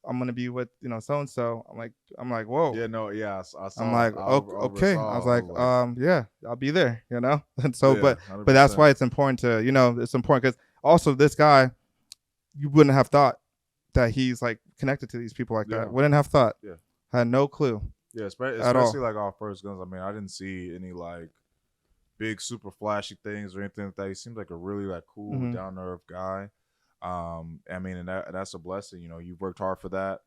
I'm gonna be with so and so. I'm like, whoa. Yeah, no, yeah, I I'm saw, like, I okay. I was oversaw. I like, was like, yeah, I'll be there, And so, yeah, but that's 100%. why it's important to, it's important because also this guy, you wouldn't have thought that he's like connected to these people like that. Yeah, Wouldn't have thought. yeah, Had no clue yeah. at Especially all. like our first guns. I mean, I didn't see any like big super flashy things or anything like that. He seems like a really like cool, Hmm. down to earth guy. I mean, and that's a blessing. You've worked hard for that.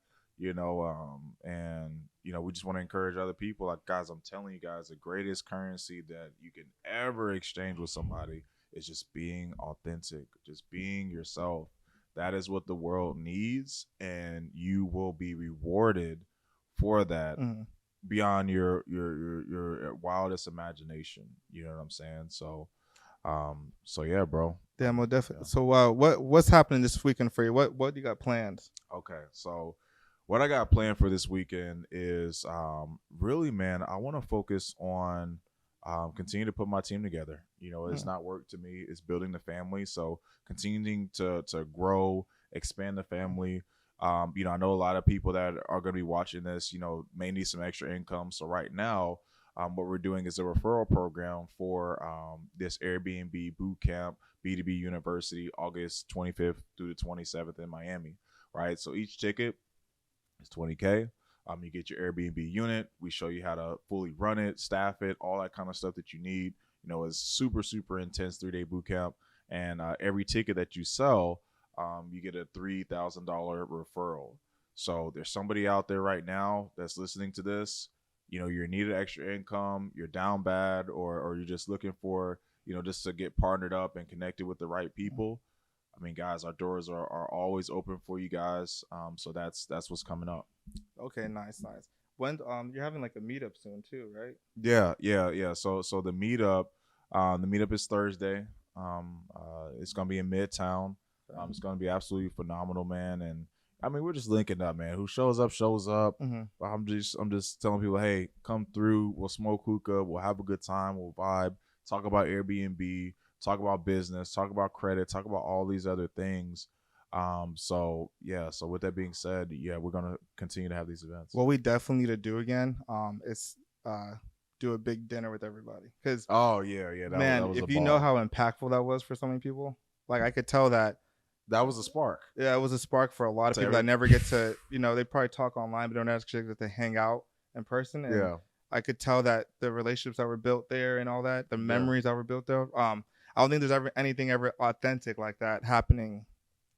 And we just want to encourage other people. Like, guys, I'm telling you guys, the greatest currency that you can ever exchange with somebody is just being authentic, just being yourself. That is what the world needs, and you will be rewarded for that Hmm. beyond your wildest imagination. You know what I'm saying? So yeah, bro. Damn, well, Yeah. definitely. So, what's happening this weekend for you? What do you got planned? Okay, so what I got planned for this weekend is really, man, I want to focus on continue to put my team together. It's Hmm. not work to me; it's building the family. So continuing to grow, expand the family. I know a lot of people that are going to be watching this, may need some extra income. So right now, what we're doing is a referral program for this Airbnb boot camp, B2B University, August 25th through the 27th in Miami. Right. So each ticket is 20K. You get your Airbnb unit. We show you how to fully run it, staff it, all that kind of stuff that you need. It's super, super intense 3-day boot camp. And every ticket that you sell, you get a $3,000 referral. So there's somebody out there right now that's listening to this. You're in need of extra income, you're down bad, or you're just looking for, just to get partnered up and connected with the right people. I mean, guys, our doors are always open for you guys. So that's what's coming up. Okay, nice, nice. When you're having like a meetup soon too, right? Yeah, yeah, yeah. So the meetup is Thursday. It's gonna be in Midtown. It's gonna be absolutely phenomenal, man. And I mean, we're just linking up, man. Who shows up, shows up. Mm-hmm. But I'm just telling people, hey, come through. We'll smoke hookah. We'll have a good time. We'll vibe. Talk about Airbnb. Talk about business. Talk about credit. Talk about all these other things. So yeah. So with that being said, yeah, we're gonna continue to have these events. What we definitely need to do again, is uh, do a big dinner with everybody. Because Oh yeah, yeah. That man, was a if you know ball. how impactful that was for so many people, like I could tell that, That was a spark. yeah, it was a spark for a lot of To people every, that never get to, they probably talk online, but don't actually get to hang out in person. And yeah, I could tell that the relationships that were built there and all that, the yeah, memories that were built there. I don't think there's ever anything ever authentic like that happening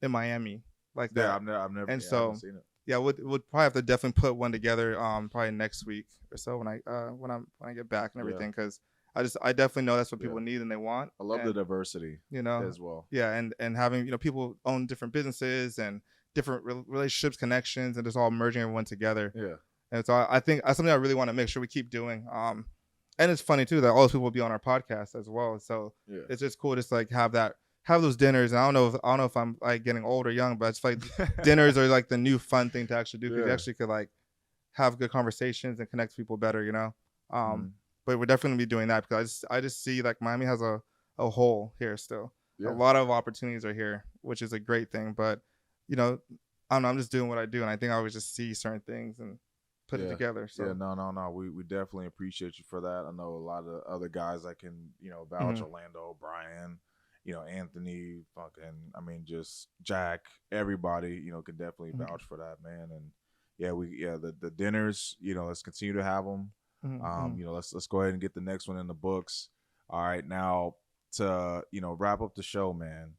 in Miami like yeah. that. I've never, And yeah, I haven't so, seen it. yeah, we'll probably have to definitely put one together. Probably next week or so when I get back and Yeah, everything, because I definitely know that's what yeah. people need and they want. I love the And diversity you know, as well. yeah, and having people own different businesses and different relationships, connections, and just all merging everyone together. Yeah, And so I think that's something I really want to make sure we keep doing. And it's funny too that all those people will be on our podcast as well. So yeah. it's just cool just like have those dinners. And I don't know if I'm like getting old or young, but it's like dinners are like the new fun thing to actually do because you Yeah. actually could like have good conversations and connect people better. Mhm. But we're definitely gonna be doing that because I just see like Miami has a hole here still. A Yeah. lot of opportunities are here, which is a great thing. But you know, I don't know. I'm just doing what I do, and I think I always just see certain things and put it Yeah. together. So Yeah, no. We definitely appreciate you for that. I know a lot of other guys that can, vouch. Mhm. Orlando, Brian, Anthony, fucking, I mean, just Jack, everybody, can definitely Mhm. vouch for that, man. And yeah, the dinners, let's continue to have them. Mhm. Let's go ahead and get the next one in the books. All right, now to wrap up the show, man.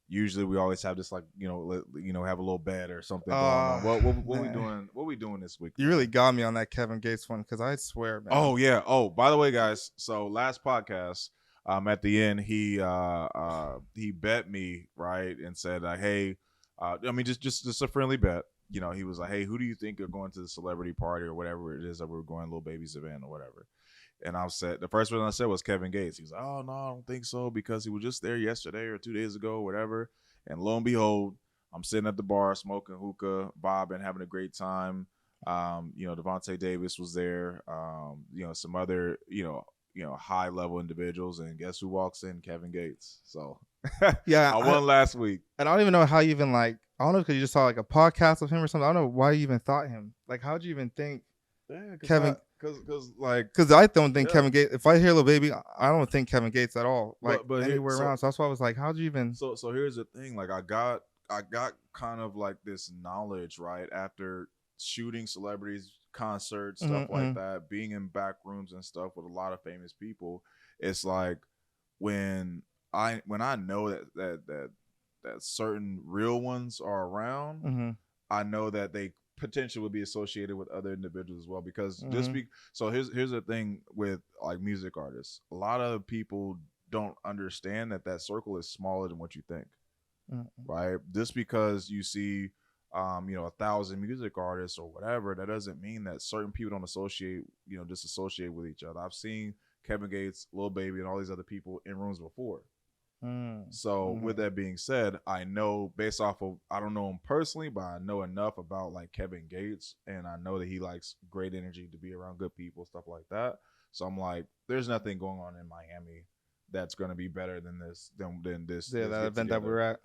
Usually we always have this like have a little bet or something going on. What we Man. doing? What we doing this week? You really got me on that Kevin Gates one because I swear, man. Oh yeah. Oh, by the way, guys. So last podcast, at the end, he bet me right and said, hey, I mean, just a friendly bet. He was like, hey, who do you think are going to the celebrity party or whatever it is that we're going, Lil Baby's event or whatever? And I said, the first person I said was Kevin Gates. He was like, oh no, I don't think so because he was just there yesterday or 2 days ago, or whatever. And lo and behold, I'm sitting at the bar smoking hookah, bobbing, having a great time. Devontae Davis was there. Some other, high level individuals, and guess who walks in? Kevin Gates. So Yeah, I won last week. and I don't even know how you even like. I don't know because you just saw like a podcast of him or something. I don't know why you even thought him. Like, how'd you even think Yeah, Kevin? because like Because I don't think Yeah. Kevin Gates. If I hear Lil Baby, I don't think Kevin Gates at all. Like But here- anywhere so- around. So that's why I was like, how'd you even? so here's the thing. Like I got kind of like this knowledge right after shooting celebrities, concerts, stuff like that, being in back rooms and stuff with a lot of famous people. It's like when I know that certain real ones are around, Mhm. I know that they potentially would be associated with other individuals as well. Because so here's the thing with like music artists. A lot of people don't understand that circle is smaller than what you think, right? Just because you see 1,000 music artists or whatever, that doesn't mean that certain people don't disassociate with each other. I've seen Kevin Gates, Lil Baby, and all these other people in rooms before. So with that being said, I know based off of, I don't know him personally, but I know enough about like Kevin Gates, and I know that he likes great energy, to be around good people, stuff like that. So I'm like, there's nothing going on in Miami that's going to be better than this. Yeah, that event that we're at.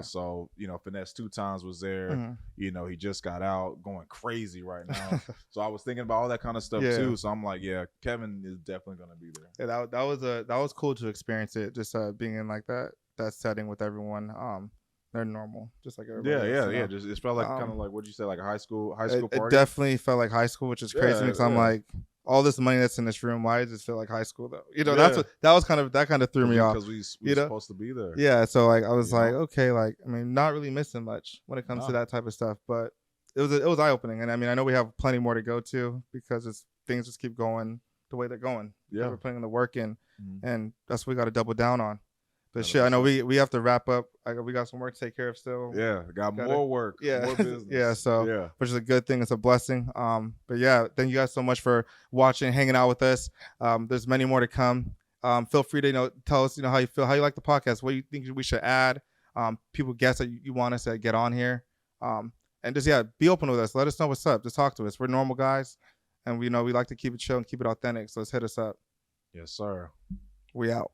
So Finesse 2 Times was there. He just got out, going crazy right now. So I was thinking about all that kind of stuff too. So I'm like, yeah, Kevin is definitely going to be there. Yeah, that was cool to experience it. Just being in like that setting with everyone. They're normal, just like everybody else, Yeah. Just it felt like kind of like, what'd you say, like a high school party? It definitely felt like high school, which is crazy because I'm like, all this money that's in this room, why does it feel like high school though? That kind of threw me off. Because we were supposed to be there. Yeah, so like I was like, okay, like I mean, not really missing much when it comes to that type of stuff, but it was eye opening, and I mean, I know we have plenty more to go to because things just keep going the way they're going. Yeah, we're putting the work in, and that's what we got to double down on. But shit, I know we have to wrap up. We got some work to take care of still. Yeah, got more work. Yeah, more business. Yeah. So, which is a good thing. It's a blessing. But yeah, thank you guys so much for watching, hanging out with us. There's many more to come. Feel free to tell us how you feel, how you like the podcast, what you think we should add. People guess that you want us to get on here. And just be open with us. Let us know what's up. Just talk to us. We're normal guys, and we like to keep it chill and keep it authentic. So let's hit us up. Yes, sir. We out.